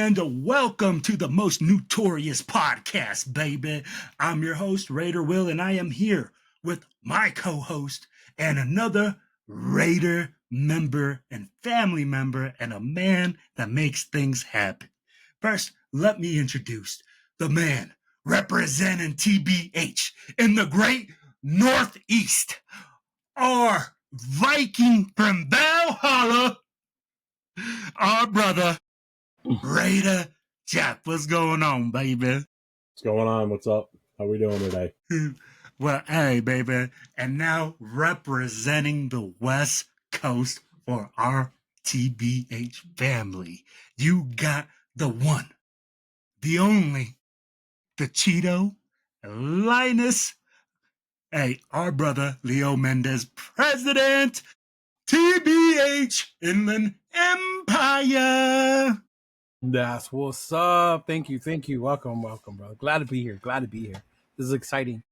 And welcome to the most notorious podcast, baby. I'm your host, Raider Will, and I am here with my co-host and another Raider member and family member and a man that makes things happen. First, let me introduce the man representing TBH in the great Northeast, our Viking from Valhalla, our brother, Raider Jeff. What's going on, baby? What's going on? What's up? How we doing today? Well, hey, baby. And now representing the West Coast for our TBH family, you got the one, the only, the Cheeto, Linus. Hey, our brother, Leo Mendez, President, TBH Inland Empire. That's what's up. Thank you. Welcome, bro. Glad to be here. This is exciting.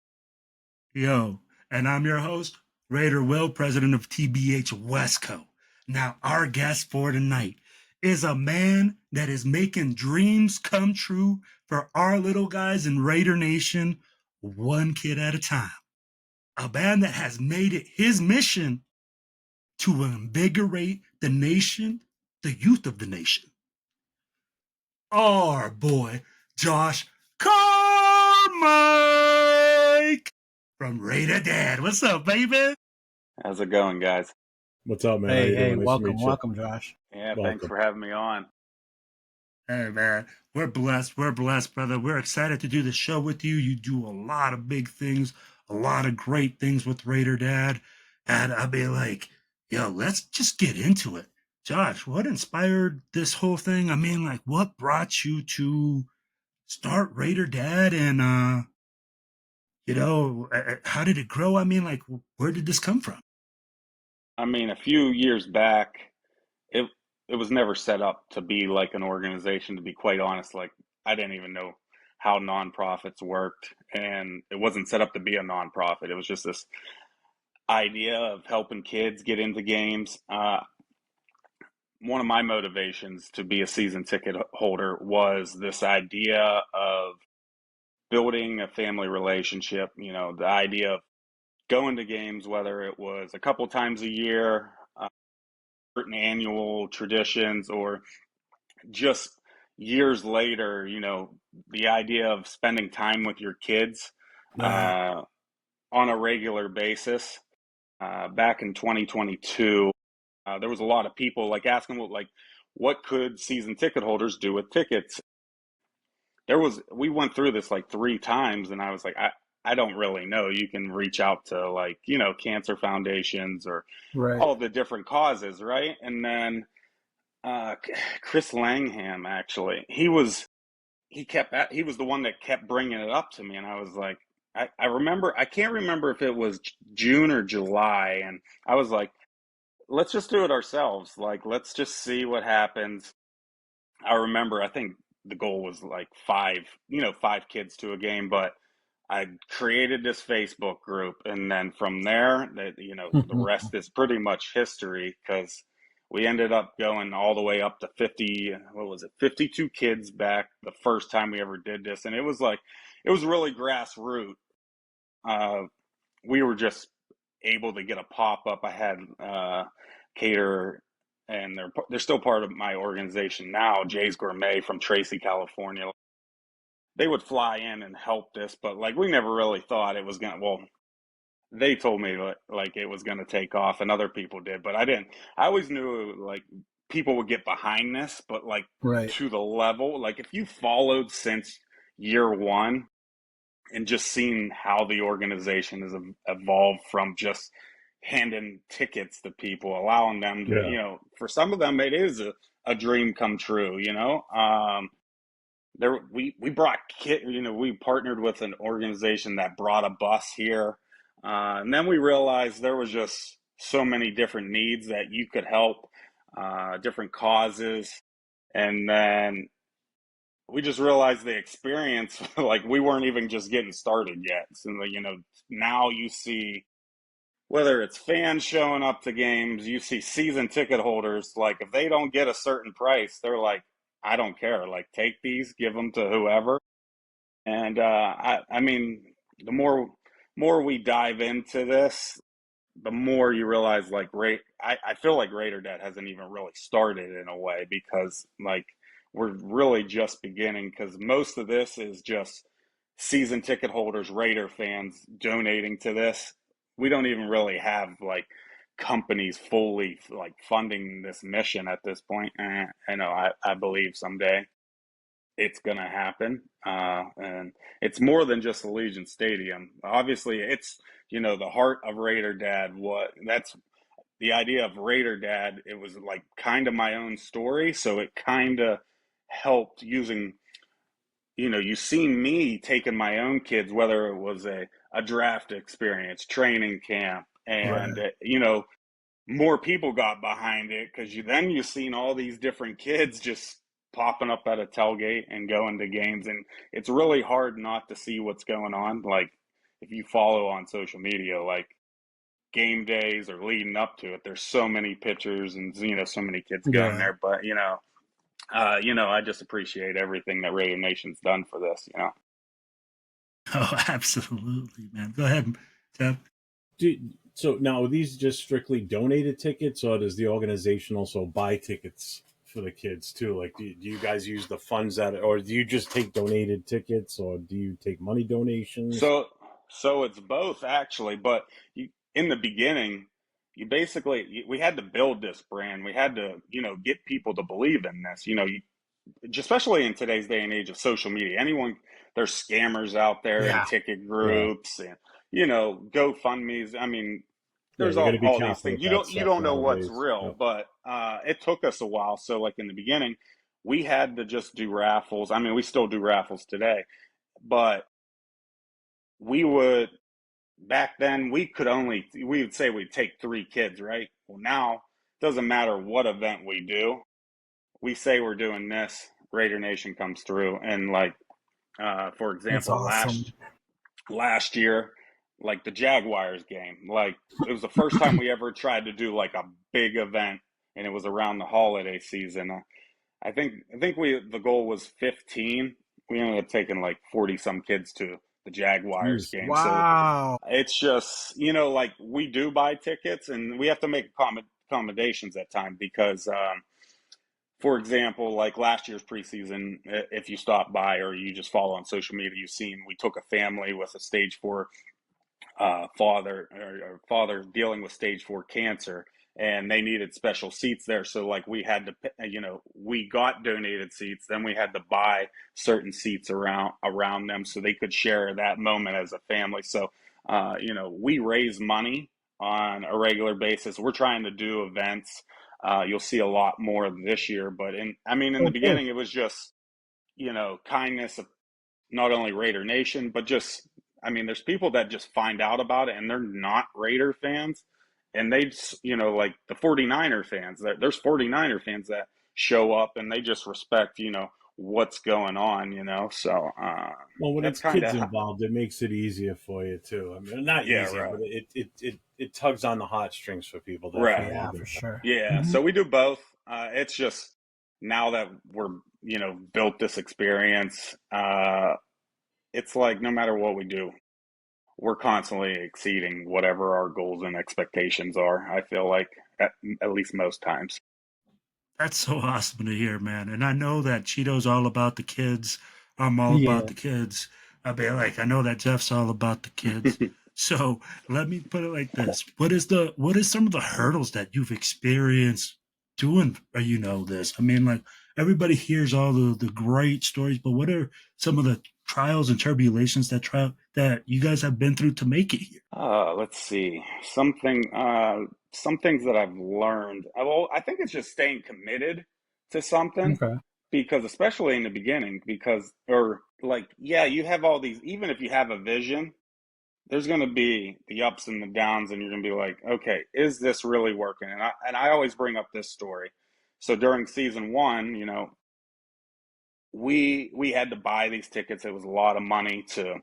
Yo, and I'm your host, Raider Will, president of TBH Westco. Now, our guest for tonight is a man that is making dreams come true for our little guys in Raider Nation, one kid at a time. A man that has made it his mission to invigorate the nation, the youth of the nation. Our boy, Josh Carmich from Raider Dad. What's up, baby? How's it going, guys? What's up, man? Hey, Nice welcome, Josh. Yeah, Welcome. Thanks for having me on. Hey, man, we're blessed, brother. We're excited to do the show with you. You do a lot of big things, a lot of great things with Raider Dad. And I'd be like, yo, let's just get into it. Josh, what inspired this whole thing? I mean, like, what brought you to start Raider Dad? And, how did it grow? I mean, like, where did this come from? I mean, a few years back, it was never set up to be like an organization, to be quite honest. Like, I didn't even know how nonprofits worked, and it wasn't set up to be a nonprofit. It was just this idea of helping kids get into games. One of my motivations to be a season ticket holder was this idea of building a family relationship, the idea of going to games, whether it was a couple times a year, certain annual traditions, or just years later, the idea of spending time with your kids on a regular basis. Back in 2022, there was a lot of people asking what could season ticket holders do with tickets. We went through this like 3 times, and I was like, I don't really know. You can reach out to cancer foundations or all the different causes, right? And then Chris Langham, actually, he was the one that kept bringing it up to me, and I was like, I remember, I can't remember if it was June or July, and I was like, let's just do it ourselves. Like, let's just see what happens. I remember, I think the goal was like 5 kids to a game, but I created this Facebook group, and then from there, the rest is pretty much history, because we ended up going all the way up to 52 kids back the first time we ever did this, and it was really grassroots. We were just able to get a pop-up. I had Cater, and they're still part of my organization now, Jay's Gourmet from Tracy, California. They would fly in and help this, but we never really thought it was they told me it was going to take off, and other people did, but I didn't. I always knew people would get behind this, but to the level, if you followed since year one and just seen how the organization has evolved from just handing tickets to people, allowing them to, for some of them, it is a dream come true, we brought we partnered with an organization that brought a bus here, and then we realized there was just so many different needs that you could help, different causes, and then we just realized the experience, we weren't even just getting started yet. So now you see, whether it's fans showing up to games, you see season ticket holders, if they don't get a certain price, they're like, I don't care. Like, take these, give them to whoever. And I mean, the more we dive into this, the more you realize, like, I feel like Raider Dad hasn't even really started in a way, because like we're really just beginning, because most of this is just season ticket holders, Raider fans donating to this. We don't even really have like companies fully like funding this mission at this point. I know I believe someday it's going to happen. And it's more than just Allegiant Stadium. Obviously, it's, the heart of Raider Dad. That's the idea of Raider Dad. It was like kind of my own story. So it kind of helped using, you seen me taking my own kids, whether it was a draft experience, training camp, and, Right. more people got behind it, because you seen all these different kids just popping up at a tailgate and going to games, and it's really hard not to see what's going on. Like, if you follow on social media, like game days or leading up to it, there's so many pictures and so many kids going Yeah. there. But I just appreciate everything that Raider Nation's done for this. Oh, absolutely, man. Go ahead, Jeff. So now, are these just strictly donated tickets, or does the organization also buy tickets for the kids too? Like, do you guys use the funds or do you just take donated tickets, or do you take money donations? So it's both, actually, but in the beginning, we had to build this brand. We had to, get people to believe in this. Especially in today's day and age of social media. There's scammers out there and Yeah. ticket Yeah, groups and, GoFundMe's. I mean, yeah, there's you got to be all these careful things. with You that don't you stuff don't know what's nowadays. real, Yep. but it took us a while. So like in the beginning, we had to just do raffles. I mean, we still do raffles today, but we would back then we would say we'd take 3 kids, right? Well, now it doesn't matter what event we do. We say we're doing this, Raider Nation comes through, and like for That's example, awesome. last year, like the Jaguars game, like it was the first time we ever tried to do like a big event, and it was around the holiday season. I think the goal was 15. We ended up taking like 40 some kids to the Jaguars Jeez. game. So Wow. it's just, like we do buy tickets, and we have to make accommodations at times, because for example, like last year's preseason, if you stop by or you just follow on social media, you've seen we took a family with a stage 4 father dealing with stage 4 cancer, and they needed special seats there. So like we had to, we got donated seats, then we had to buy certain seats around them so they could share that moment as a family. So we raise money on a regular basis. We're trying to do events. You'll see a lot more this year, but in the Oh, good. beginning, it was just kindness of not only Raider Nation, but just, there's people that just find out about it and they're not Raider fans. And they, like the 49er fans, there's 49er fans that show up and they just respect, what's going on. So Well, when that's it's kind kids of, involved, it makes it easier for you too. I mean, not yeah, easier, right. but it tugs on the heartstrings for people. Right. Definitely Yeah, for does. sure. Yeah. Hmm. So we do both. It's just now that we're, built this experience, it's like no matter what we do, we're constantly exceeding whatever our goals and expectations are. I feel like at least most times. That's so awesome to hear, man. And I know that Cheeto's all about the kids. I'm all about Yeah. the kids. I know that Jeff's all about the kids. So let me put it like this: what is some of the hurdles that you've experienced doing? This. I mean, like everybody hears all the great stories, but what are some of the trials and tribulations that you guys have been through to make it here? Let's see. Some things that I've learned. Well, I think it's just staying committed to something, Okay. because especially in the beginning, or like, yeah, you have all these, even if you have a vision, there's going to be the ups and the downs, and you're going to be like, okay, is this really working? And I always bring up this story. So during season 1, we had to buy these tickets. It was a lot of money to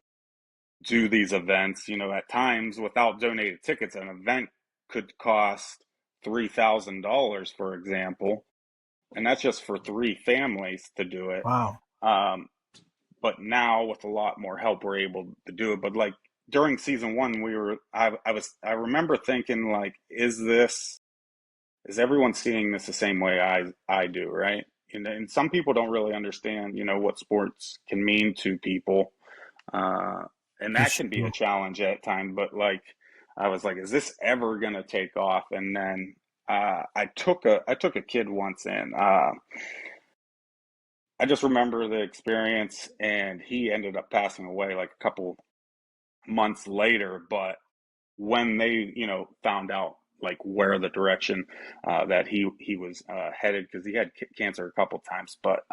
do these events. At times, without donated tickets, an event could cost $3,000, for example. and that's just for 3 families to do it. Wow. But now with a lot more help, we're able to do it. But like during season 1, I remember thinking like, is everyone seeing this the same way I do, right? And some people don't really understand, what sports can mean to people, and that can be a challenge at times. But like, I was like, is this ever gonna take off? And then I took a kid once in. I just remember the experience, and he ended up passing away like a couple months later. But when they, found out like where the direction that he was headed, because he had cancer a couple times, but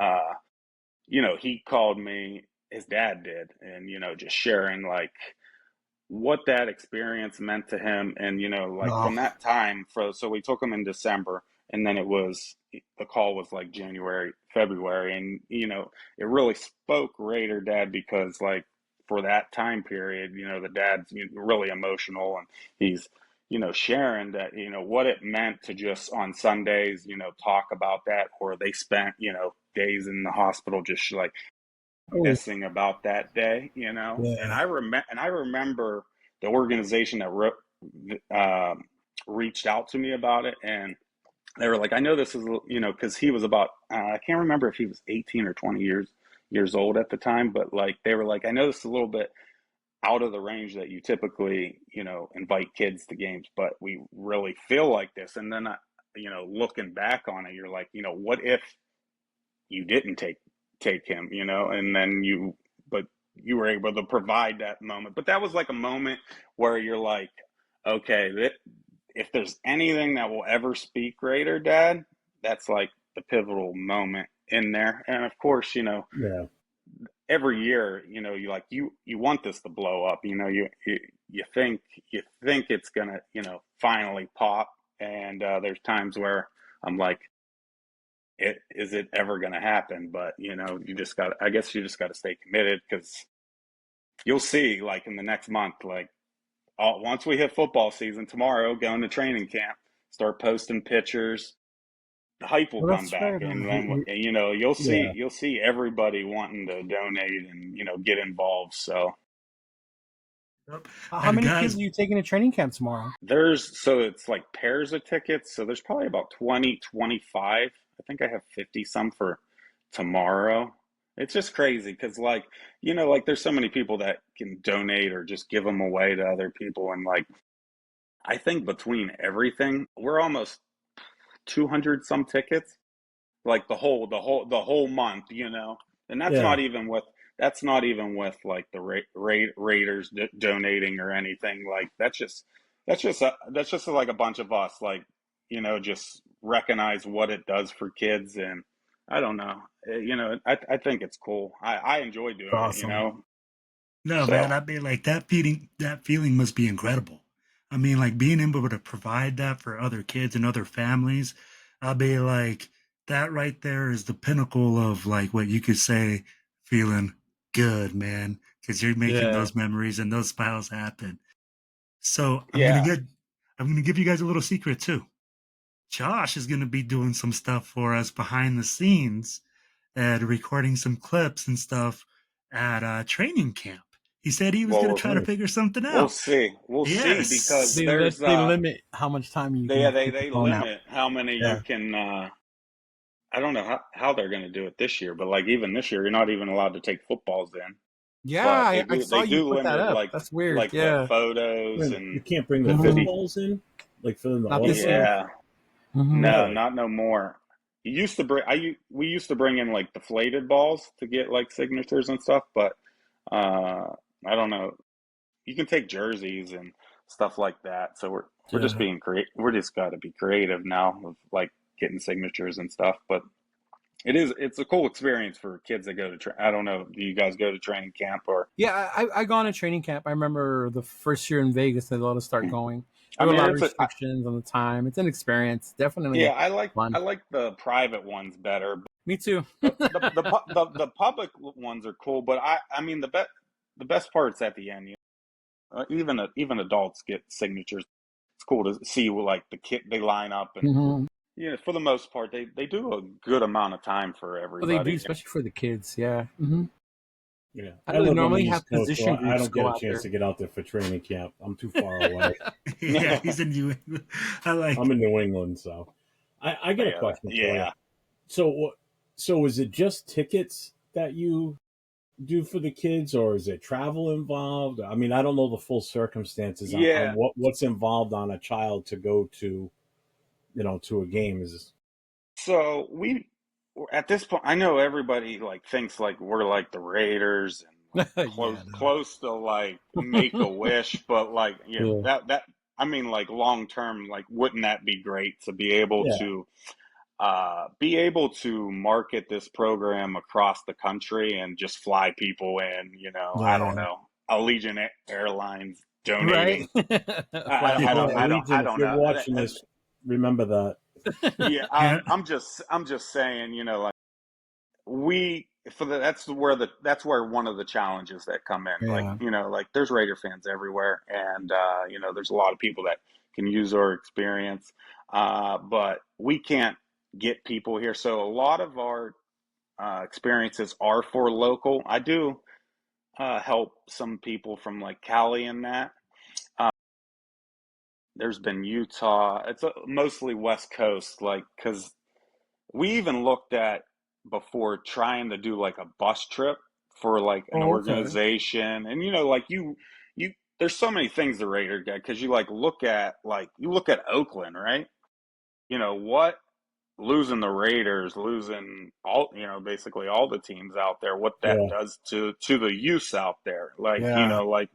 he called me. His dad did, and just sharing like what that experience meant to him, and like Oh, from that time, so we took him in December, and then the call was like January, February, and it really spoke Raider Dad, because like for that time period, the dad's really emotional, and he's sharing that what it meant to just on Sundays talk about that, or they spent days in the hospital just like oh, missing about that day, and yeah. I remember the organization that reached out to me about it, and they were like, I know this is, because he was about, I can't remember if he was 18 or 20 years old at the time, but like they were like, I know this is a little bit out of the range that you typically, invite kids to games, but we really feel like this. And then, looking back on it, you're like, what if you didn't take him, and then but you were able to provide that moment. But that was like a moment where you're like, okay, if there's anything that will ever speak Raider Dad, that's like the pivotal moment in there. And of course, Yeah. every year, you want this to blow up, you think it's gonna, finally pop. And there's times where I'm like, is it ever going to happen? But I guess you just got to stay committed, because you'll see like in the next month, like once we hit football season tomorrow, going to training camp, start posting pictures, the hype will Well, come that's back. fair. And then you'll Yeah. see everybody wanting to donate and get involved. So Yep. How And many kids guys, are you taking to training camp tomorrow? it's like pairs of tickets, so there's probably about 20, 25. I think I have 50 some for tomorrow. It's just crazy, because like like there's so many people that can donate or just give them away to other people, and like I think between everything we're almost 200 some tickets, like the whole month, and Yeah. that's not even with like the Raiders donating or anything. Like that's just like a bunch of us, like just recognize what it does for kids. And I don't know, I think it's cool. I enjoy doing it, Awesome. no, man, so I mean, like that feeling must be incredible. I mean, like being able to provide that for other kids and other families. I mean, like that right there is the pinnacle of like what you could say feeling good, man, because you're making Yeah. those memories and those smiles happen. So yeah. I'm gonna give you guys a little secret too. Josh is gonna be doing some stuff for us behind the scenes and recording some clips and stuff at training camp. He said he was Well, going to try to Nice. figure something we'll out. see. We'll see, because Yes. there's They limit how much time you they can they keep the they phone out. limit how many you Yeah. can. I don't know how they're going to do it this year, but like even this year, you're not even allowed to take footballs in. Yeah, But they I do saw they you do put that limit up. like That's weird. the Yeah. photos You and can't bring the the hmm 50. footballs in, like for the Not this year. autograph. Yeah, Hmm no, Really? not no more. You used to bring we used to bring in like deflated balls to get like signatures and stuff, but uh, I don't know. You can take jerseys and stuff like that. So we're just Yeah. being we're just got to be creative now of like getting signatures and stuff. But it's a cool experience for kids that go to I don't know, do you guys go to training camp or Yeah, I gone to training camp. I remember the first year in Vegas they let us start going. I There were a mean lot of it's restrictions on the time. It's an experience. yeah, Definitely I fun. like the private ones better. Me too. The public ones are cool, but I mean the best part's at the end. Even adults get signatures. It's cool to see like the kid they line up and hmm for the most part, they do a good amount of time for Well, they do, everybody. especially for the kids. Yeah. Yeah, I I know they live on the normally East have Coast, so position I groups don't get go a out chance there. to get out there for training camp. I'm too far away. Yeah, he's in New England. I like. I'm in New England, so I get a Yeah, question for you. yeah. So, so is it just tickets that you do for the kids, or is it travel involved? I mean, I don't know the full circumstances on Yeah. what's involved on a child to go to, to a game. Is So we at this point, I know everybody like thinks like we're like the Raiders and like Yeah. close to like make a wish, but like Yeah. that I mean like long term, like wouldn't that be great to yeah, be able to market this program across the country and just fly people in, I don't Yeah. know, Allegiant Airlines Right. donating. Fly yeah, people in. I Allegiant. If don't you're know. watching this, remember that. Yeah, Yeah, I'm just saying, like we for the that's where one of the challenges that come in. Like, Yeah. like there's Raider fans everywhere, and there's a lot of people that can use our experience, but we can't get people here. So a lot of our experiences are for local. I do help some people from like Cali and that. There's been Utah. It's mostly West Coast, like because we even looked at before trying to do like a bus trip for like an Oh, okay. organization, and like you there's so many things the Raider get because you look at Oakland, right? What losing the Raiders, losing all basically all the teams out there, what that Yeah, does to the youth out there, like Yeah. like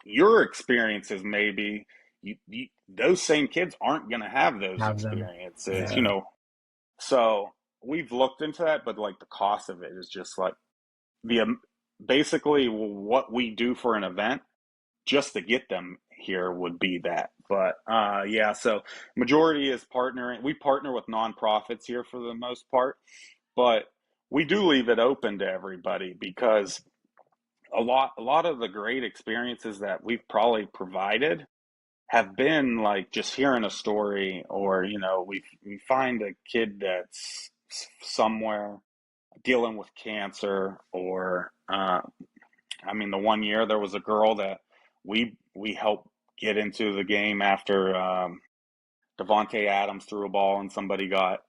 your experiences maybe. Those same kids aren't going to have those Have them. experiences, Yeah. so we've looked into that, but like the cost of it is just like the basically what we do for an event just to get them here would be that. But yeah, so majority is partnering. We partner with nonprofits here for the most part, but we do leave it open to everybody because a lot of the great experiences that we've probably provided have been like just hearing a story, or we find a kid that's somewhere dealing with cancer, or I mean, the one year there was a girl that we helped get into the game after Devontae Adams threw a ball and somebody got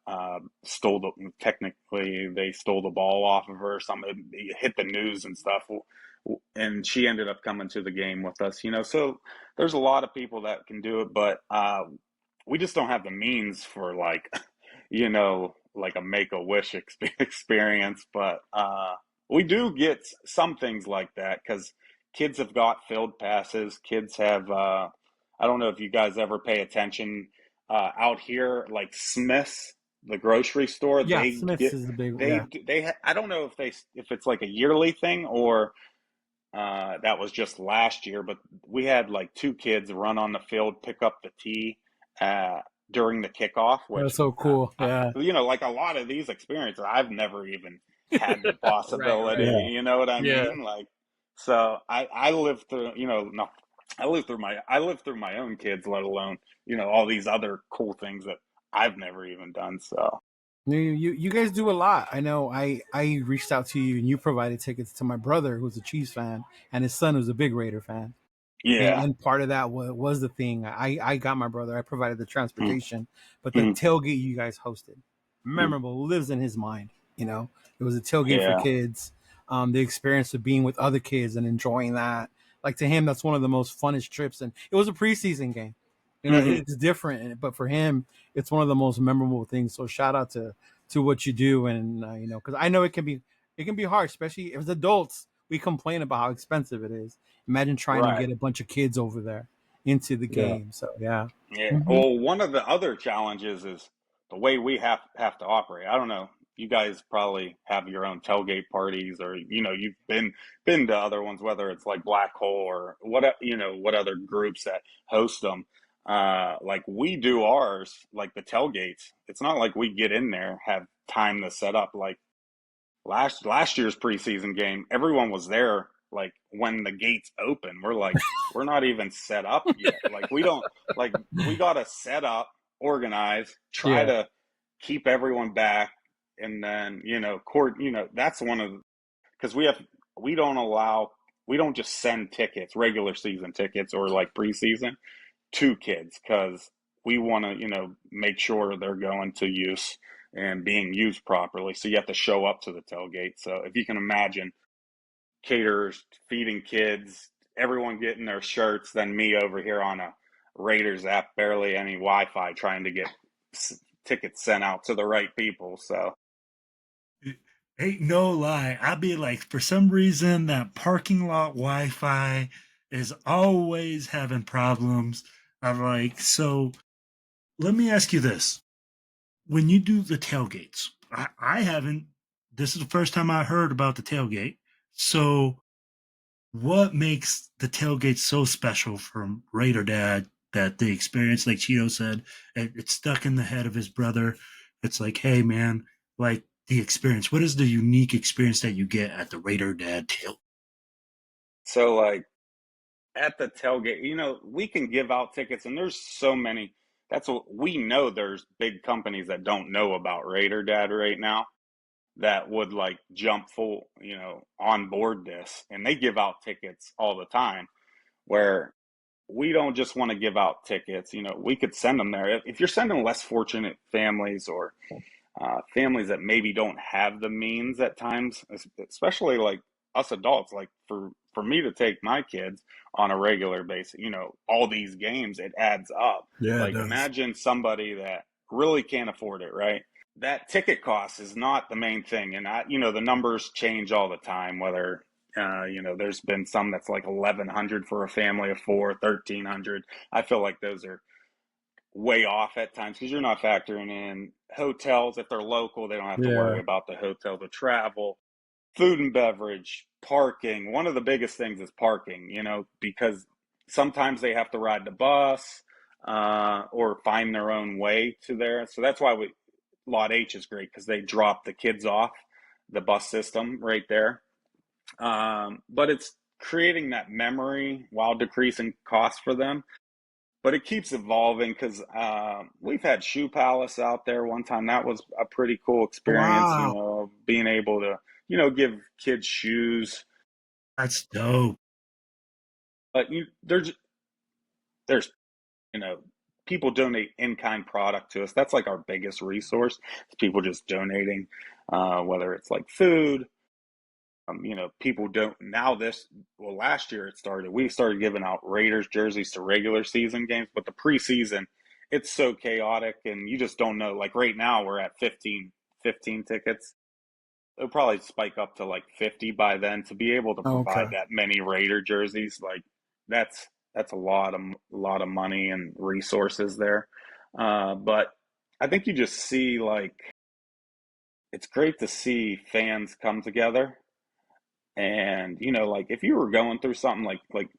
stole the technically they stole the ball off of her or something. It hit the news and stuff, and she ended up coming to the game with us. So there's a lot of people that can do it, but we just don't have the means for like like a make a wish experience. But we do get some things like that because kids have got field passes. Kids have. I don't know if you guys ever pay attention out here, like Smith's, the grocery store. Yeah. They Smiths get is the big. Yeah. I don't know if it's like a yearly thing or that was just last year, but we had like two kids run on the field, pick up the tee uh, during the kickoff, That's which, so cool. Yeah. like a lot of these experiences, I've never even had the Right. possibility. Right. yeah, You know what I Yeah. mean? Like, so I lived through, no, I lived through my own kids, let alone, all these other cool things that I've never even done. So, You guys do a lot. I know. I reached out to you and you provided tickets to my brother who's a Chiefs fan and his son who's a big Raider fan. yeah. And part of that was the thing. I got my brother. I provided the Mm, transportation, but the mm, tailgate you guys hosted, mm, memorable, lives in his mind. It was a tailgate for yeah. kids. The experience of being with other kids and enjoying that. Like to him, that's one of the most funnest trips. And it was a preseason game. Hmm. It's different, but for him, it's one of the most memorable things. So shout out to what you do, and because I know it can be hard, especially if it's adults. We complain about how expensive it is. Imagine trying to Right. get a bunch of kids over there into the yeah. game. So yeah. Yeah. Hmm. Well, one of the other challenges is the way we have to operate. I don't know. You guys probably have your own tailgate parties, or you've been to other ones, whether it's like Black Hole or what other groups that host them. Like we do ours, like the tailgates. It's not like we get in there have time to set up. Like last year's preseason game, everyone was there like when the gates open. We're like, we're not even set up yet. Like we don't like we gotta set up, organize, try Yeah. to keep everyone back, and then that's one of, because we don't just send tickets, regular season tickets or like preseason, to kids, because we want to make sure they're going to use and being used properly. So you have to show up to the tailgate. So if you can imagine caterers feeding kids, everyone getting their shirts, then me over here on a Raiders app, barely any Wi-Fi, trying to get tickets sent out to the right people. So Ain't no lie. I be like, for some reason, that parking lot Wi-Fi is always having problems. I'm like, so let me ask you this. When you do the tailgates, I haven't, this is the first time I heard about the tailgate. So what makes the tailgate so special from Raider Dad that the experience, like Cheeto said, it's stuck in the head of his brother? It's like, hey, man, like the experience. What is the unique experience that you get at the Raider Dad tail? so like at the tailgate, we can give out tickets, and there's so many. That's what we know. There's big companies that don't know about Raider Dad right now that would like jump full, on board this, and they give out tickets all the time. Where we don't just want to give out tickets, we could send them there. If you're sending less fortunate families, or families that maybe don't have the means at times, especially like us adults, like for me to take my kids on a regular basis, all these games, it adds up. Yeah, it Like does. imagine somebody that really can't afford it, right? That ticket cost is not the main thing. And the numbers change all the time, whether, there's been some that's like 1,100 for a family of four, 1,300. I feel like those are way off at times, because you're not factoring in hotels. If they're local, they don't have to Yeah. worry about the hotel, the travel, food and beverage, parking. One of the biggest things is parking, because sometimes they have to ride the bus, or find their own way to there. So that's why Lot H is great, because they drop the kids off the bus system right there. But it's creating that memory while decreasing costs for them. But it keeps evolving, because we've had Shoe Palace out there one time. That was a pretty cool experience, Wow. being able to, give kids shoes. That's dope. But there's people donate in-kind product to us. That's like our biggest resource. It's people just donating, whether it's like food. People don't now this, well, last year we started giving out Raiders jerseys to regular season games, but the preseason, it's so chaotic, and you just don't know. Like right now we're at 15 tickets. It'll probably spike up to like 50 by then. To be able to Okay. provide that many Raider jerseys, like that's a lot of money and resources there. But I think you just see, like, it's great to see fans come together. And like if you were going through something, like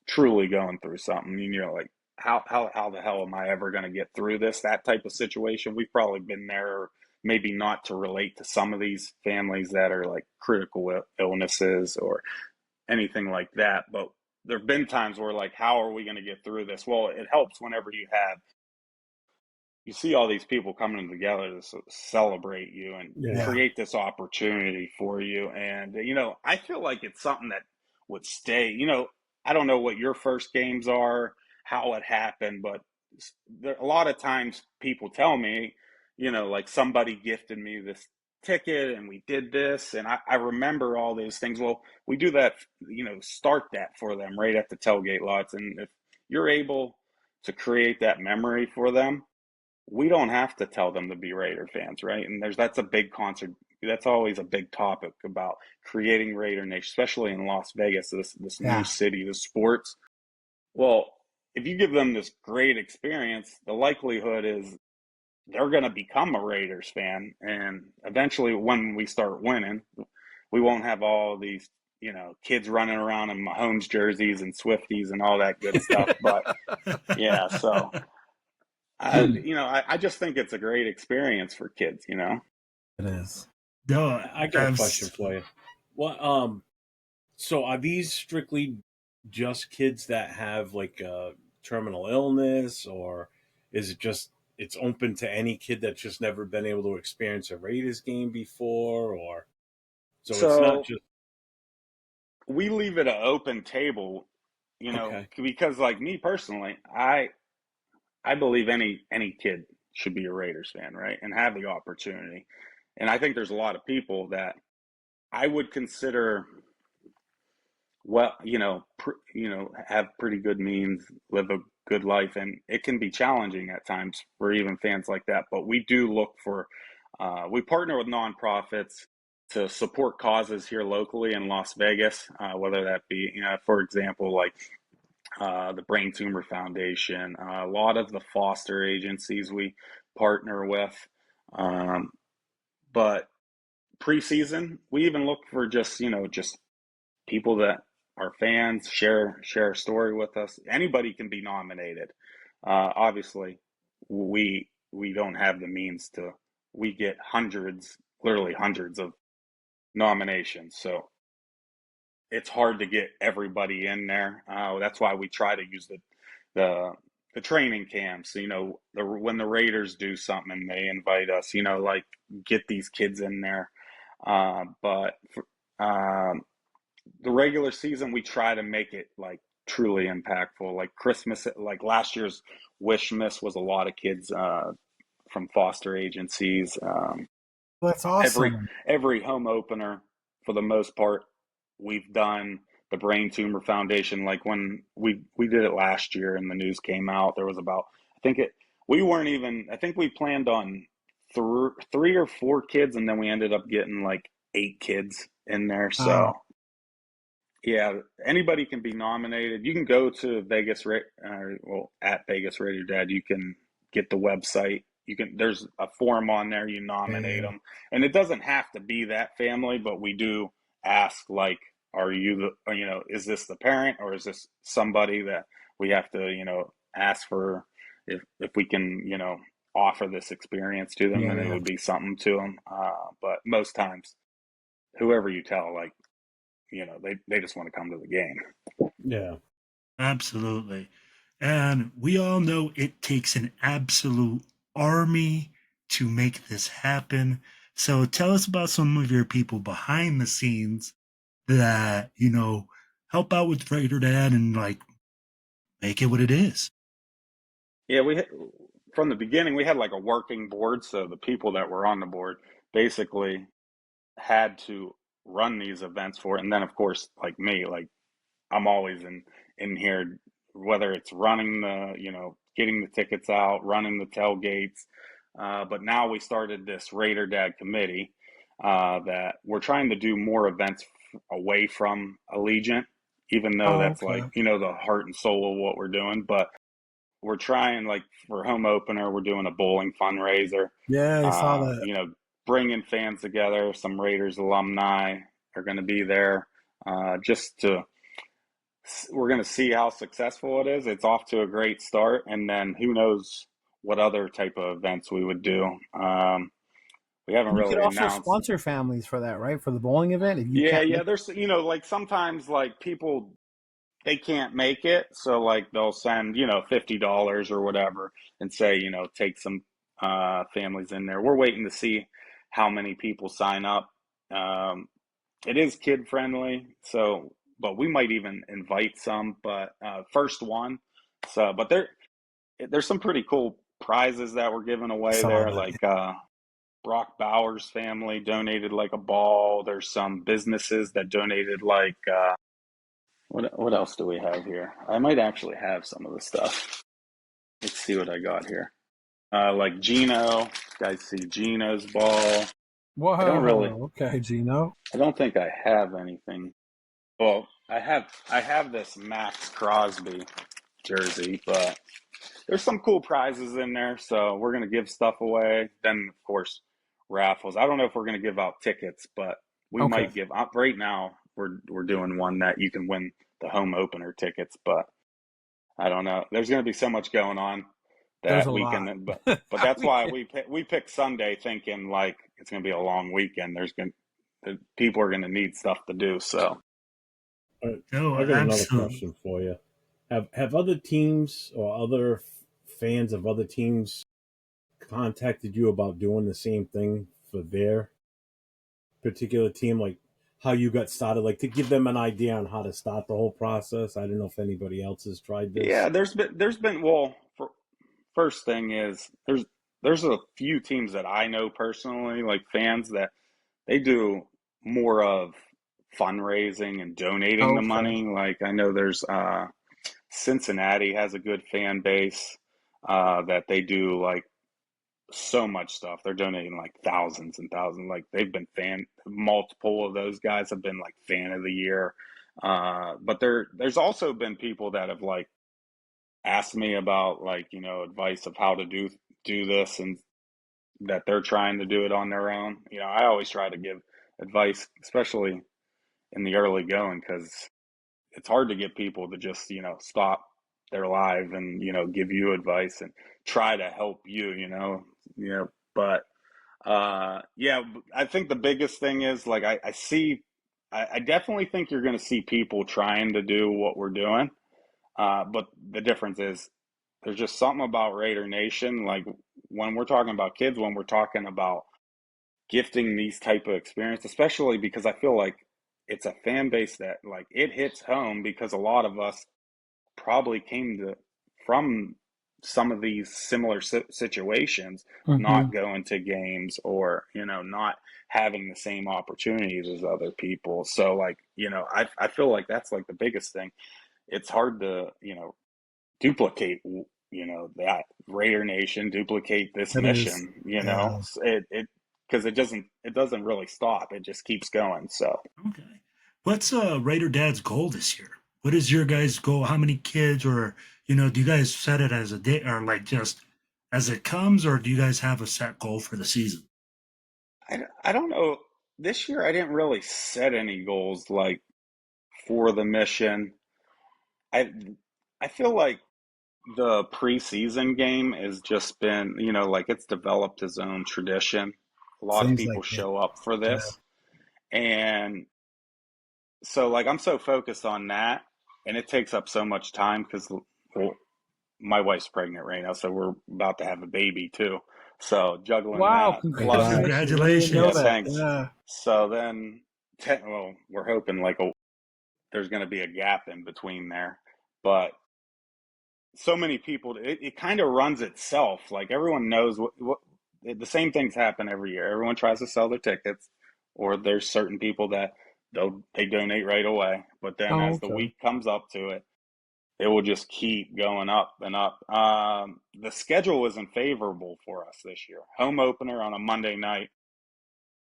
truly going through something, and you're like, how the hell am I ever going to get through this? That type of situation, we've probably been there. Or maybe not to relate to some of these families that are like critical illnesses or anything like that, but there have been times where, like, how are we going to get through this? Well, it helps whenever you see all these people coming together to celebrate you and Yeah. create this opportunity for you. And, I feel like it's something that would stay. I don't know what your first games are, how it happened, but a lot of times people tell me, like somebody gifted me this ticket and we did this. And I remember all those things. Well, we do that, start that for them right at the tailgate lots. And if you're able to create that memory for them, we don't have to tell them to be Raider fans, right? And that's a big concert. That's always a big topic about creating Raider Nation, especially in Las Vegas, this new Yeah. city, the sports. Well, if you give them this great experience, the likelihood is they're going to become a Raiders fan, and eventually, when we start winning, we won't have all these kids running around in Mahomes jerseys and Swifties and all that good stuff. But yeah, so I just think it's a great experience for kids. It is. No, I got a I've question for you. What so are these strictly just kids that have like a terminal illness, or is it just it's open to any kid that's just never been able to experience a Raiders game before, or so it's not So just we leave it an open table, okay. because like me personally, I believe any kid should be a Raiders fan, right? And have the opportunity. And I think there's a lot of people that I would consider well, have pretty good means, live a good life, and it can be challenging at times for even fans like that. But we do look for, we partner with nonprofits to support causes here locally in Las Vegas, whether that be, for example, like the Brain Tumor Foundation, a lot of the foster agencies we partner with. Um, but preseason, we even look for just people that are fans, share a story with us. Anybody can be nominated. Obviously, we don't have the means to. We get hundreds, literally hundreds of nominations, so it's hard to get everybody in there. That's why we try to use the the training camps. When the Raiders do something and they invite us, like get these kids in there. But the regular season, we try to make it like truly impactful. Like Christmas, like last year's Wish Miss was a lot of kids from foster agencies. That's every awesome. every home opener, for the most part, we've done the Brain Tumor Foundation. Like when we did it last year and the news came out, there was about I think it we weren't even I think we planned on three or four kids, and then we ended up getting like 8 kids in there. So Wow. yeah, anybody can be nominated. You can go to at Vegas Raider Dad. You can get the website. There's a form on there. You nominate Yeah. them, and it doesn't have to be that family, but we do ask like, are you is this the parent or is this somebody that we have to ask for if we can offer this experience to them, and it Yeah. would be something to them. But most times, whoever you tell, like they just want to come to the game. Yeah. Absolutely. And we all know it takes an absolute army to make this happen. So tell us about some of your people behind the scenes that, help out with Raider Dad and like make it what it is. Yeah, from the beginning we had like a working board, so the people that were on the board basically had to run these events for it. And then of course, like me, like I'm always in here, whether it's running getting the tickets out, running the tailgates. But now we started this Raider Dad committee that we're trying to do more events away from Allegiant, even though Oh, that's like okay. the heart and soul of what we're doing. But we're trying, like for home opener, we're doing a bowling fundraiser. Yeah, I saw Uh, that. you know, bringing fans together. Some Raiders alumni are going to be there. Just to We're going to see how successful it is. It's off to a great start, and then who knows what other type of events we would do. We haven't And you could really also announced. sponsor families for that, right? For the bowling event, if you Yeah, can't yeah. make. There's like sometimes like people they can't make it, so like they'll send $50 or whatever, and say take some families in there. We're waiting to see how many people sign up. Um, it is kid friendly, so but we might even invite some. But first one, but there's some pretty cool prizes that we're giving I away saw there, that. like Brock Bowers' family donated like a ball. There's some businesses that donated like what else do we have here? I might actually have some of the stuff. Let's see what I got here. Like Gino, you guys see Gino's ball. I don't really, Whoa. Okay, Gino. I don't think I have anything. Well, I have this Max Crosby jersey, but there's some cool prizes in there, so we're gonna give stuff away. Then of course raffles. I don't know if we're gonna give out tickets, but we Okay. might give up right now. We're doing one that you can win the home opener tickets, but I don't know. There's going to be so much going on There's that a lot. weekend, but that's We why can. we picked Sunday, thinking like it's going to be a long weekend. People are going to need stuff to do. So All right. Oh, I got another absolutely. question for you. Have other teams or other fans of other teams contacted you about doing the same thing for their particular team, like how you got started, like to give them an idea on how to start the whole process? I don't know if anybody else has tried Yeah, this. there's been well, first thing is there's a few teams that I know personally, like fans that they do more of fundraising and donating the Okay. money. Like I know there's Cincinnati has a good fan base that they do like so much stuff. They're donating like thousands and thousands. Like they've been multiple of those guys have been like fan of the year. But there's also been people that have like asked me about like, advice of how to do this and that they're trying to do it on their own. I always try to give advice, especially in the early going, because it's hard to get people to just, stop their live and, give you advice and try to help but yeah, I think the biggest thing is like I definitely think you're going to see people trying to do what we're doing. But the difference is there's just something about Raider Nation. Like when we're talking about kids, when we're talking about gifting these type of experience, especially because I feel like it's a fan base that like it hits home because a lot of us probably came to from some of these similar situations, Mm-hmm. not going to games or not having the same opportunities as other people. So like I feel like that's like the biggest thing. It's hard to duplicate that Raider Nation, duplicate this That is. mission. Yeah. It because it doesn't really stop. It just keeps going. So Okay. What's Raider Dad's goal this year? What is your guys' goal? How many kids, or do you guys set it as a day, or like just as it comes, or do you guys have a set goal for the season? I don't know. This year I didn't really set any goals like for the mission. I I feel like the preseason game has just been, like it's developed its own tradition. A lot of Seems people like it. show up for Yeah. this. And so like I'm so focused on that and it takes up so much time because well, my wife's pregnant right now, so we're about to have a baby too. So juggling Wow! that plus Congratulations. I didn't even know yeah, Congratulations. that. thanks. Yeah. So then well, we're hoping like there's going to be a gap in between there. But so many people, it kind of runs itself. Like everyone knows what the same things happen every year. Everyone tries to sell their tickets, or there's certain people that they donate right away. But then Oh, as the okay. week comes up to it, it will just keep going up and up. The schedule isn't favorable for us this year. Home opener on a Monday night.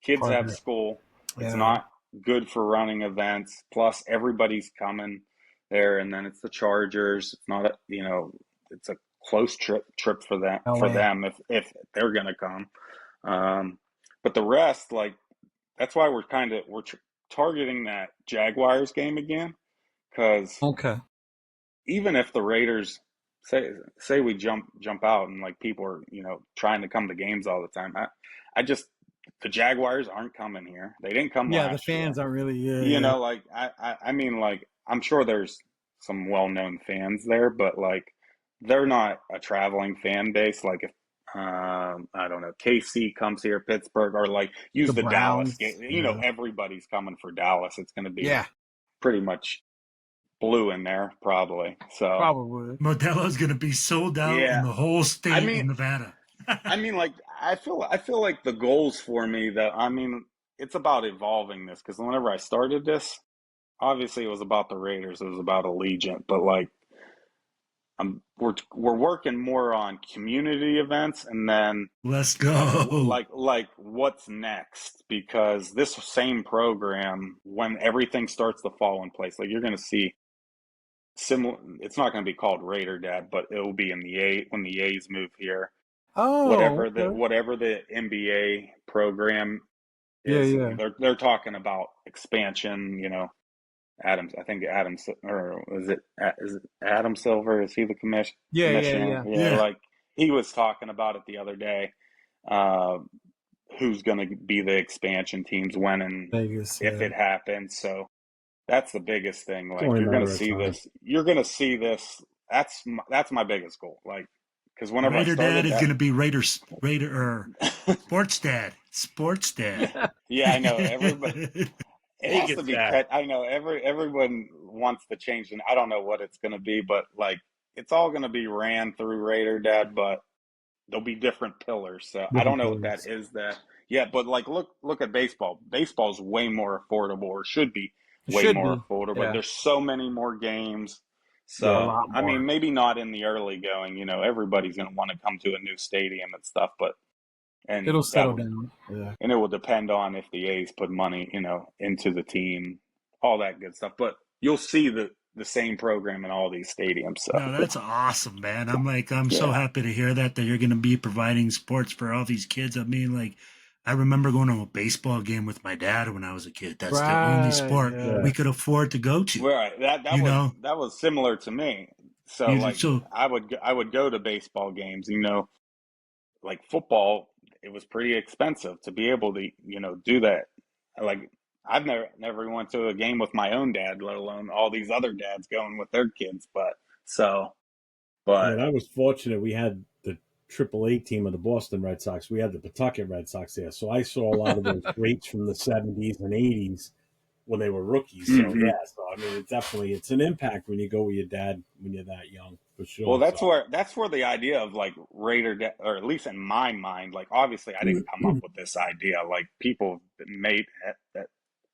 Kids have Partner. school. It's Yeah. not good for running events. Plus, everybody's coming there, and then it's the Chargers. It's not it's a close trip for them No way. if they're gonna come. Um, but the rest, like that's why we're targeting that Jaguars game again, because Okay. even if the Raiders say we jump out and like people are trying to come to games all the time, I just the Jaguars aren't coming here. They didn't come Yeah, the last fans year. aren't really. Yeah, yeah. Like I mean like I'm sure there's some well-known fans there, but like they're not a traveling fan base. Like if I don't know, KC comes here, Pittsburgh, or like use The the Dallas Browns. game. Yeah. Everybody's coming for Dallas. It's going to be Yeah. pretty much blue in there, probably. So Probably. Modelo's gonna be sold out in yeah, the whole I state of mean, Nevada. like I feel like the goals for me that I mean it's about evolving this because whenever I started this, obviously it was about the Raiders, it was about Allegiant, but like we're working more on community events and then Let's go. like what's next because this same program when everything starts to fall in place, like you're going to see similar. It's not going to be called Raider Dad, but it will be in the A when the A's move here. Oh, okay. Whatever the NBA program Yeah, is, yeah. they're talking about expansion. Adams. I think Adams or is it Adam Silver? Is he the Yeah, yeah, commissioner? yeah. Yeah, Yeah. like he was talking about it the other day. Uh, who's going to be the expansion teams when and Vegas, if yeah. it happens? So that's the biggest thing. It's Like only a you're going to matter of see time. this. You're going to see this. That's my biggest goal. Like because whenever I Raider Dad started is that, going to be Raider or Sports Dad. Sports Dad. yeah, I know everybody. It Take has it, to be Dad. I know everyone wants to change, and I don't know what it's going to be, but like it's all going to be ran through Raider Dad, but there'll be different pillars. So I don't Different know what that pillars. is. That yeah, but like look at baseball. Baseball's way more affordable, or should be It way should more be. affordable. But Yeah. there's so many more games. A Yeah. So lot I mean, more. maybe not in the early going. Everybody's going to want to come to a new stadium and stuff, but and It'll that settle would down. Yeah. and it will depend on if the A's put money, into the team, all that good stuff. But you'll see the same program in all these stadiums. So No, that's awesome, man. I'm so yeah, happy to hear that you're going to be providing sports for all these kids. I mean, like, I remember going to a baseball game with my dad when I was a kid. That's the only Right. sport Yeah. we Yeah. could afford to go to. right. That You was know, that was similar to me. So like so I would go to baseball games. Like football, it was pretty expensive to be able to do that. Like I've never went to a game with my own dad, let alone all these other dads going with their kids. But so, I but mean, I was fortunate. We had the AAA team of the Boston Red Sox. We had the Pawtucket Red Sox there, so I saw a lot of those greats from the '70s and '80s when they were rookies. So mhm. yeah, so I mean, it's an impact when you go with your dad when you're that young, for Well, sure. that's where the idea of like or at least in my mind, like obviously I didn't come up with this idea. Like people made that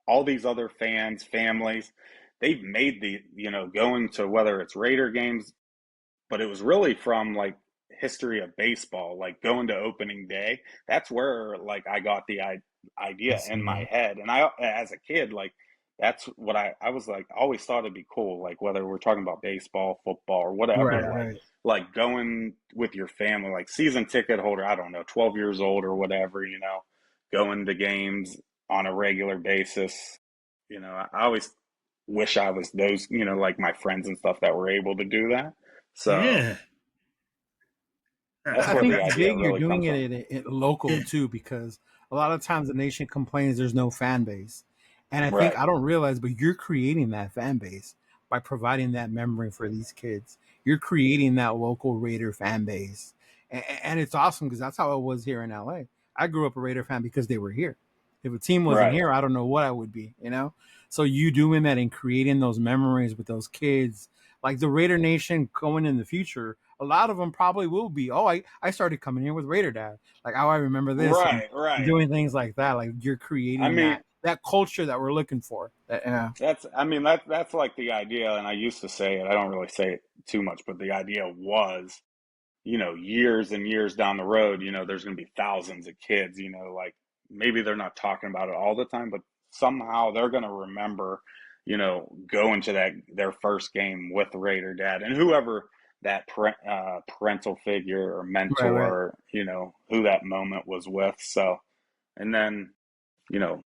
all these other families, they've made going to whether it's Raider games, but it was really from like history of baseball, like going to opening day. That's where like I got the idea That's in my head, and I as a kid like that's what I was like. I always thought it'd be cool, like whether we're talking about baseball, football, or whatever, right. Yeah, Right. like going with your family, like season ticket holder. I don't know, 12 years old or whatever. Going to games on a regular basis. I always wish I was those, like my friends and stuff that were able to do that. So yeah, that's I where think the it's I- idea big you're really doing comes it from. at local yeah, too, because a lot of times the nation complains there's no fan base. And I think Right. I don't realize, but you're creating that fan base by providing that memory for these kids. You're creating that local Raider fan base. And it's awesome because that's how it was here in LA. I grew up a Raider fan because they were here. If a team wasn't Right. here, I don't know what I would be. So you doing that and creating those memories with those kids, like the Raider Nation going in the future, a lot of them probably will be. Oh, I started coming here with Raider Dad. Like, oh, I remember this, and Right. Right. doing things like that. Like you're I creating mean, that culture that we're looking for. Yeah, that's like the idea, and I used to say it. I don't really say it too much, but the idea was, years and years down the road, there's going to be thousands of kids, like maybe they're not talking about it all the time, but somehow they're going to remember, going to their first game with Raider Dad and whoever that parental figure or right, right. mentor, who that moment was with. So, and then, you know,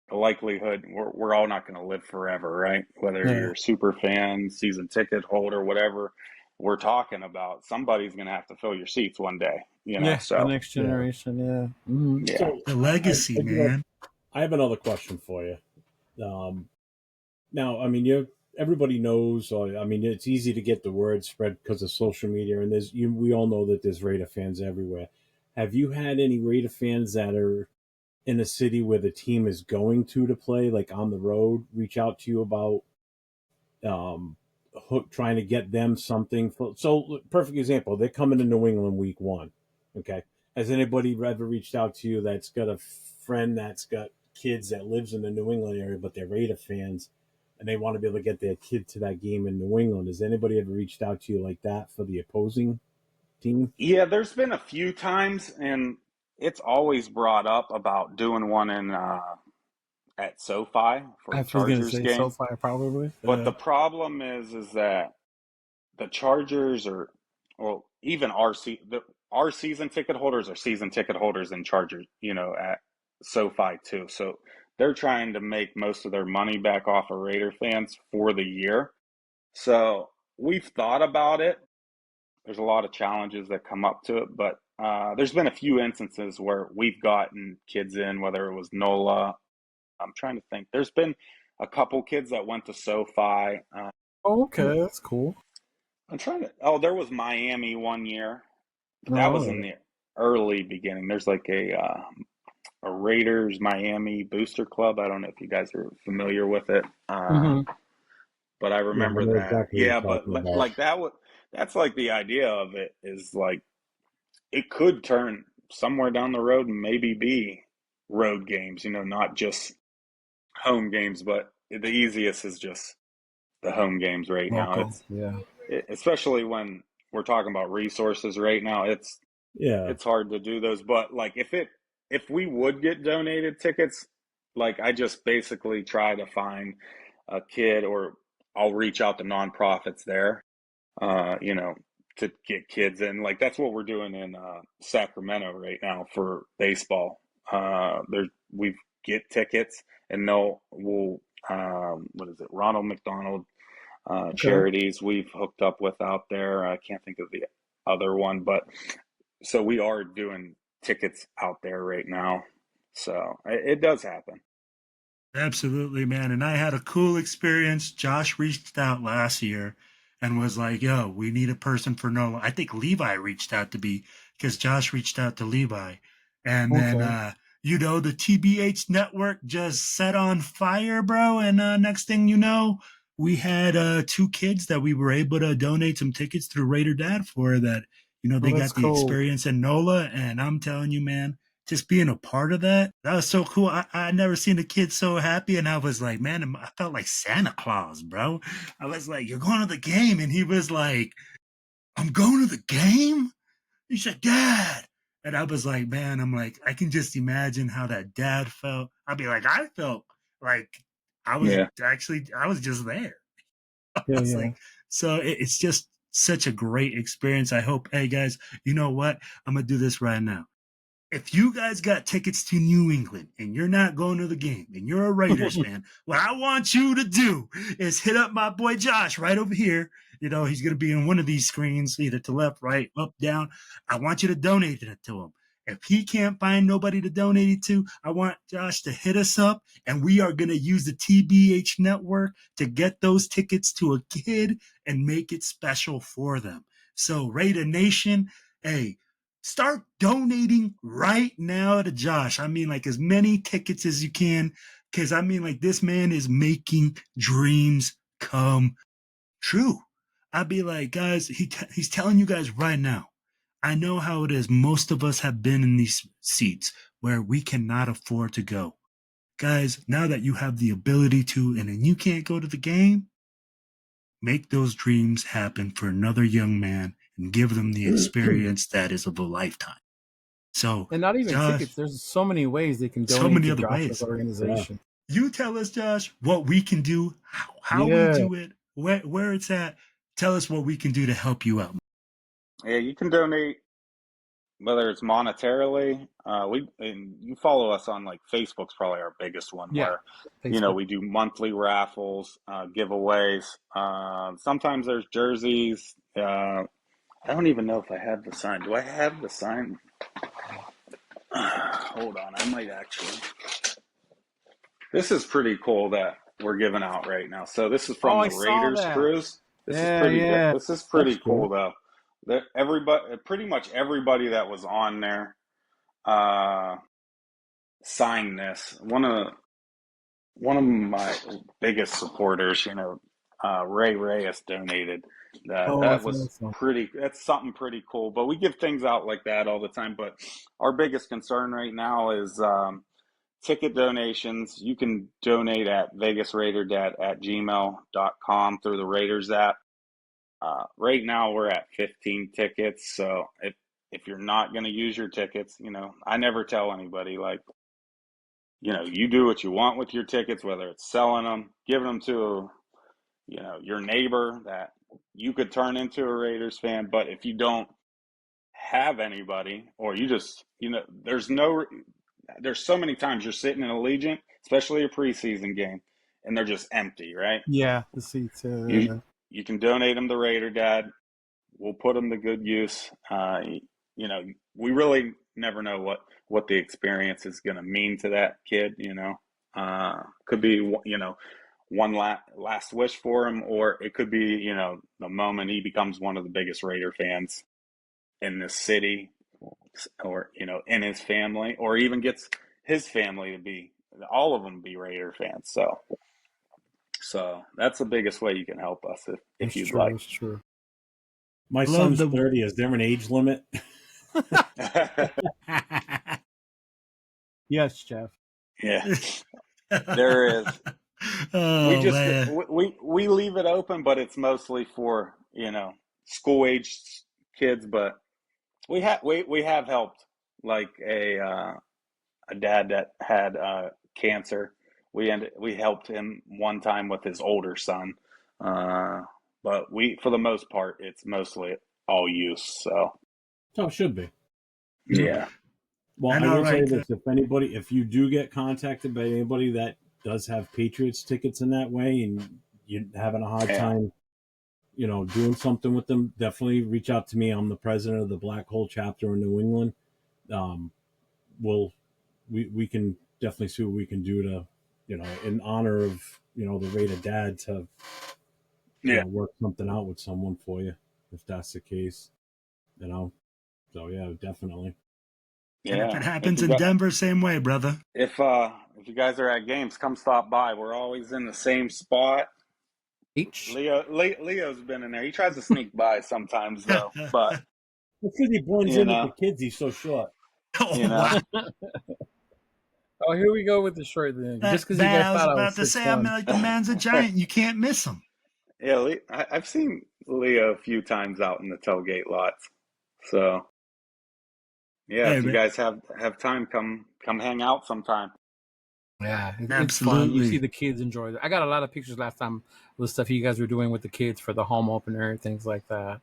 the likelihood we're all not going to live forever, right? Whether Yeah, you're a super fan, season ticket holder, whatever we're talking about, somebody's going to have to fill your seats one day, yeah. The So, next yeah. generation. Yeah. Mm-hmm. yeah. So the I, legacy, I do have man. I have another question for you. Um, Now, I mean, everybody knows. I mean, it's easy to get the word spread because of social media, and we all know that there's Raider fans everywhere. Have you had any Raider fans that are in a city where the team is going to play, like on the road, reach out to you about um, trying to get them something? So, perfect example, they're coming to New England week 1. Okay, has anybody ever reached out to you that's got a friend that's got kids that lives in the New England area, but they're Raider fans, and they want to be able to get their kid to that game in New England? Has anybody ever reached out to you like that for the opposing team? Yeah, there's been a few times, and it's always brought up about doing one in at SoFi for I a was gonna Chargers say game. SoFi probably. But the problem is that the Chargers are, well, even our season ticket holders are season ticket holders in Chargers, at SoFi too. So they're trying to make most of their money back off of Raider fans for the year. So we've thought about it. There's a lot of challenges that come up to it, but there's been a few instances where we've gotten kids in, whether it was NOLA. I'm trying to think. There's been a couple kids that went to SoFi. Okay, that's cool. I'm trying to. Oh, there was Miami one year. That was in Oh. the early beginning. There's like a Raiders Miami booster club. I don't know if you guys are familiar with it. Hmm. But I Yeah, I remember know that. exactly what Yeah, you're but talking about. like that's like the idea of it is like it could turn somewhere down the road and maybe be road games, not just home games, but the easiest is just the home games right now. Local. Yeah. Especially when we're talking about resources right now, Yeah. it's hard to do those. But like if we would get donated tickets, like I just basically try to find a kid, or I'll reach out to nonprofits there, you know, to get kids in. Like that's what we're doing in Sacramento right now for baseball. We get tickets, and we'll what is it? Ronald McDonald Okay. charities we've hooked up with out there. I can't think of the other one, but so we are doing tickets out there right now. So it does happen. Absolutely, man. And I had a cool experience. Josh reached out last year and was like, yo, we need a person for Nola. I think Levi reached out to be because Josh reached out to Levi. And then, Okay. the TBH network just set on fire, bro. And next thing you know, we had two kids that we were able to donate some tickets through Raider Dad for that. Oh, They that's got the cool. experience in NOLA. And I'm telling you, man, just being a part of that was so cool. I never seen a kid so happy, and I was like, man, I felt like Santa Claus, bro. I was like, you're going to the game, and he was like, I'm going to the game. He said, Dad, and I was like, man, I'm like, I can just imagine how that dad felt. I'd be like, I felt like Yeah. I was just there. I Yeah, was yeah. like, so it's just such a great experience. I hope, hey guys, you know what? I'm gonna do this right now. If you guys got tickets to New England and you're not going to the game and you're a Raiders fan, what I want you to do is hit up my boy Josh right over here. He's going to be in one of these screens, either to left, right, up, down. I want you to donate it to him. If he can't find nobody to donate it to, I want Josh to hit us up, and we are going to use the TBH network to get those tickets to a kid and make it special for them. So, Raider Nation, hey, start donating right now to Josh. I mean, like as many tickets as you can, because I mean, like this man is making dreams come true. I'd be like, guys, he's telling you guys right now. I know how it is. Most of us have been in these seats where we cannot afford to go. Guys, now that you have the ability to, and then you can't go to the game, make those dreams happen for another young man and give them the experience that is of a lifetime. So, And not even Josh, tickets. There's so many ways they can so donate many to other Joshua's ways. Yeah. organization. You tell us, Josh, what we can do, how we Yeah. do it, where it's at. Tell us what we can do to help you out. Yeah, you can donate whether it's monetarily. And you follow us on like Facebook's probably our biggest one Yeah. where, Facebook. we do monthly raffles, giveaways. Sometimes there's jerseys. I don't even know if I have the sign. Do I have the sign? Hold on, I might actually. This is pretty cool that we're giving out right now. So this is Oh, from I the saw Raiders that. cruise. This is Yeah, pretty good. yeah. This is That's pretty cool cool. though. That everybody, pretty much everybody that was on there, uh, signed this. One of my biggest supporters, Ray Reyes donated that. Oh, That that's was awesome. pretty. That's something pretty cool. But we give things out like that all the time. But our biggest concern right now is ticket donations. You can donate at vegasraiderdad@gmail.com through the Raiders app. Right now we're at 15 tickets. So if you're not going to use your tickets, I never tell anybody like, you do what you want with your tickets, whether it's selling them, giving them to, your neighbor that you could turn into a Raiders fan. But if you don't have anybody, or you just, there's so many times you're sitting in Allegiant, especially a preseason game, and they're just empty, right? Yeah, the seats. You you can donate them to Raider Dad. We'll put them to good use. We really never know what the experience is going to mean to that kid. Could be one last wish for him, or it could be the moment he becomes one of the biggest Raider fans in the city, or in his family, or even gets his family to be, all of them be Raider fans. So that's the biggest way you can help us if It's you'd true. like. It's true. My Love son's the 30. Is there an age limit? Yes, Jeff. Yeah, there is. We Oh just man. we leave it open, but it's mostly for school age kids. But we have helped, like a dad that had cancer. We helped him one time with his older son, but for the most part, it's mostly all use. So Oh, it should be. yeah, Well, I I know, will say right? this: if you do get contacted by anybody that does have Patriots tickets in that way, and you're having a hard yeah, time, doing something with them, definitely reach out to me. I'm the president of the Black Hole chapter in New England. Um, we can definitely see what we can do to, in honor of the Raider dad, to yeah, work something out with someone for you, if that's the case. So yeah, definitely. And if yeah. it happens in Denver, same way, brother. If you guys are at games, come stop by. We're always in the same spot. H. Leo's been in there. He tries to sneak by sometimes though, but It's because he blends you in with the know, kids. He's so short. Oh you know. wow. Oh, here we go with the short thing. Just because you Man, guys I was thought I was about to say, I mean, 6'1". like the man's a giant. You can't miss him. Yeah, I've seen Leo a few times out in the tailgate lots. So yeah, Hey if you man, guys have time, come hang out sometime. Yeah, it's fun. You see absolutely. the kids enjoy it. I got a lot of pictures last time with stuff you guys were doing with the kids for the home opener, things like that.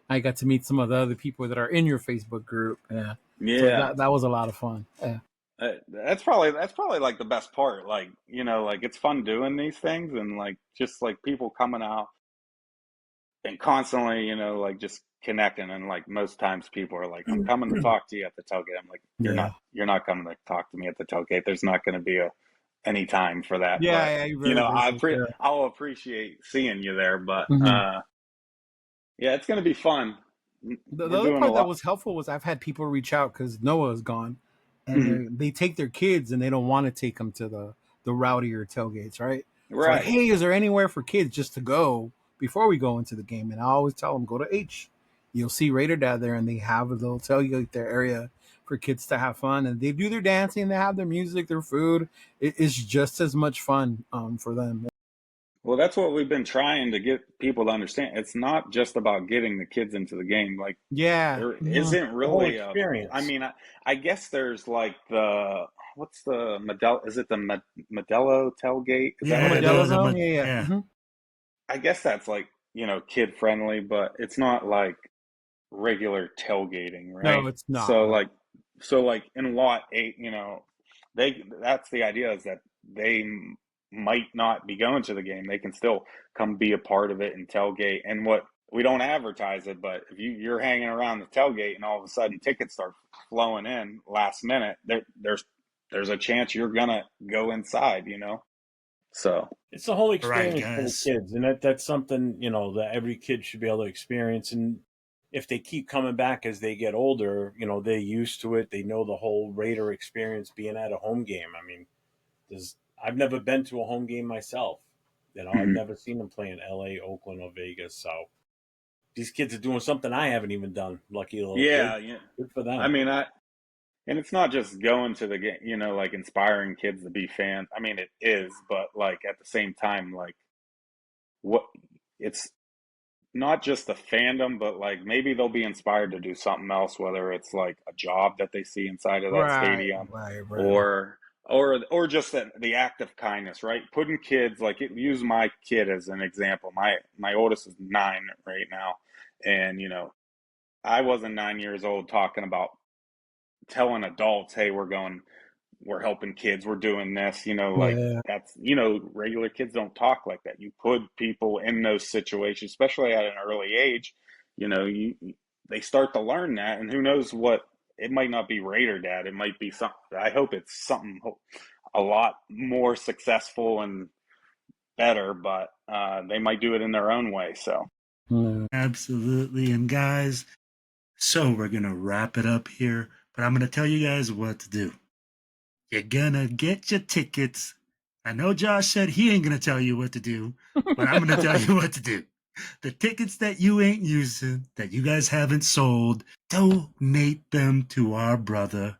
I got to meet some of the other people that are in your Facebook group. Yeah, so Yeah, that was a lot of fun. Yeah, that's probably like the best part. Like like it's fun doing these things, and like just like people coming out and constantly like just connecting. And like most times people are like, I'm coming to talk to you at the tailgate. I'm like, yeah, you're not coming to talk to me at the tailgate. There's not going to be any time for that. But yeah. You're very busy. Yeah. I'll appreciate seeing you there. But hmm yeah, it's going to be fun. The We're other doing a part that lot. was helpful was I've had people reach out because Noah is gone, and Mhm. they take their kids and they don't want to take them to the rowdier tailgates, right? So like, Right. hey, is there anywhere for kids just to go before we go into the game? And I always tell them go to H. You'll see Raider Dad there, and they have a little tailgate their area for kids to have fun, and they do their dancing, they have their music, their food. It's just as much fun for them. Well, that's what we've been trying to get people to understand. It's not just about getting the kids into the game. Like Yeah. there Mhm. isn't The whole really I experience. mean, I guess there's like what's the Modelo? Is it the Modelo tailgate? Is that Oh, what Yeah, it Modelo is? Zone. Yeah, yeah. yeah. hmm I guess that's like kid friendly, but it's not like regular tailgating, No, right? it's not. So No. like in lot 8, that's the idea, is that they might not be going to the game. They can still come be a part of it and tailgate. And what we don't advertise it, but if you're hanging around the tailgate and all of a sudden tickets start flowing in last minute, there's a chance you're gonna go inside, So It's the whole All right, experience for the guys. kids, and that's something that every kid should be able to experience. And if they keep coming back as they get older, they're used to it. They know the whole Raider experience being at a home game. I mean, I've never been to a home game myself. I've mhm. never seen them play in L.A., Oakland, or Vegas. So these kids are doing something I haven't even done. Lucky little kid. Yeah, yeah. Good for I them. mean, and it's not just going to the game, like inspiring kids to be fans. I mean, it is, but like at the same time, like what it's not just the fandom, but like maybe they'll be inspired to do something else, whether it's like a job that they see inside of that Right, stadium, right. or just the act of kindness, right? Putting kids, like use my kid as an example. My oldest is 9 right now, and I wasn't 9 years old talking about telling adults, hey, we're helping kids, we're doing this, like Yeah. that's, regular kids don't talk like that. You put people in those situations, especially at an early age, they start to learn that. And who knows what, it might not be Raider Dad. It might be something, I hope it's something a lot more successful and better, but they might do it in their own way. So, Yeah. Absolutely. And guys, So we're going to wrap it up here, but I'm going to tell you guys what to do. You're going to get your tickets. I know Josh said he ain't going to tell you what to do, but I'm going to tell you what to do. The tickets that you ain't using, that you guys haven't sold, donate them to our brother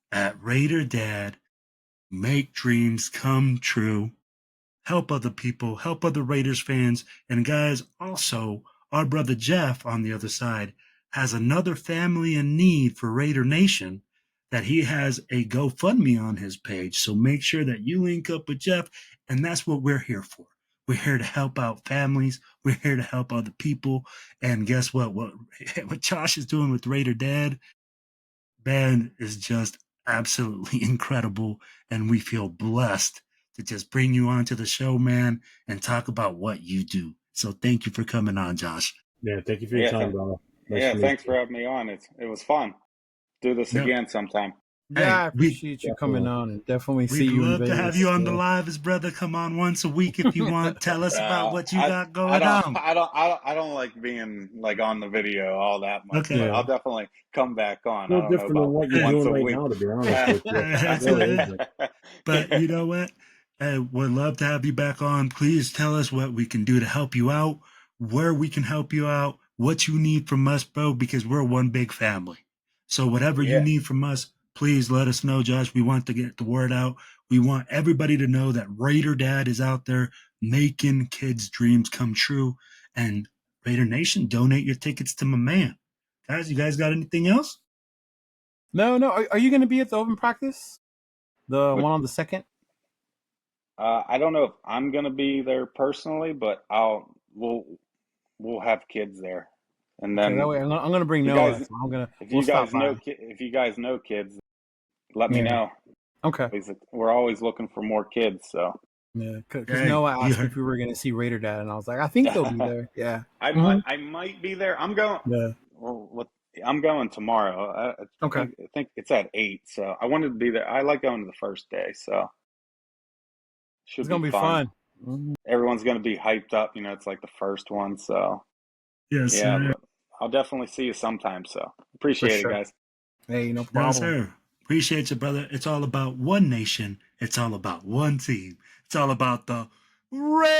at Raider Dad. Make dreams come true. Help other people, help other Raiders fans. And guys, also, our brother Jeff on the other side has another family in need for Raider Nation that he has a GoFundMe on his page. So make sure that you link up with Jeff. And that's what we're here for. We're here to help out families. We're here to help other people. And guess what? What Josh is doing with Raider Dad, Ben, is just absolutely incredible. And we feel blessed to just bring you onto the show, man, and talk about what you do. So thank you for coming on, Josh. Yeah, thank you for your time, brother. Yeah, thanks for having me on. It was fun. Do this again sometime. Yeah, Hey, I appreciate you coming on, and definitely see you in We'd love to have Vegas. you on the live as brother. Come on once a week if you want. Tell us about what you got going on. I don't like being like on the video all that much. Okay. But I'll definitely come back on. No I don't different know than about what you're once doing a right week. now, to be honest with you. It really isn't. But you know what? We'd love to have you back on. Please tell us what we can do to help you out, where we can help you out, what you need from us, bro, because we're one big family. So whatever you need from us, please let us know, Josh. We want to get the word out. We want everybody to know that Raider Dad is out there making kids' dreams come true. And Raider Nation, donate your tickets to my man. Guys, you guys got anything else? No. Are you going to be at the open practice? The one on the 2nd? I don't know if I'm gonna be there personally, but we'll have kids there, and Okay, then that way I'm gonna bring you Noah. guys, So I'm gonna. if We'll you stop guys know by. if you guys know kids, let me Yeah. know. Okay. We're always looking for more kids, so Yeah, because Hey, Noah you asked heard- if we were gonna see Raider Dad, and I was like, I think they'll be there. Yeah. I might be there. I'm going. Yeah. Well, I'm going tomorrow. Okay. I think it's at 8, so I wanted to be there. I like going to the first day, so should It's gonna be fun. Mhm. Everyone's gonna be hyped up. It's like the first one, so Yes, yeah. sir. But I'll definitely see you sometime. So For appreciate it, sure. guys. Hey, no Yes, problem. sir. Appreciate you, brother. It's all about one nation. It's all about one team. It's all about the Raiders.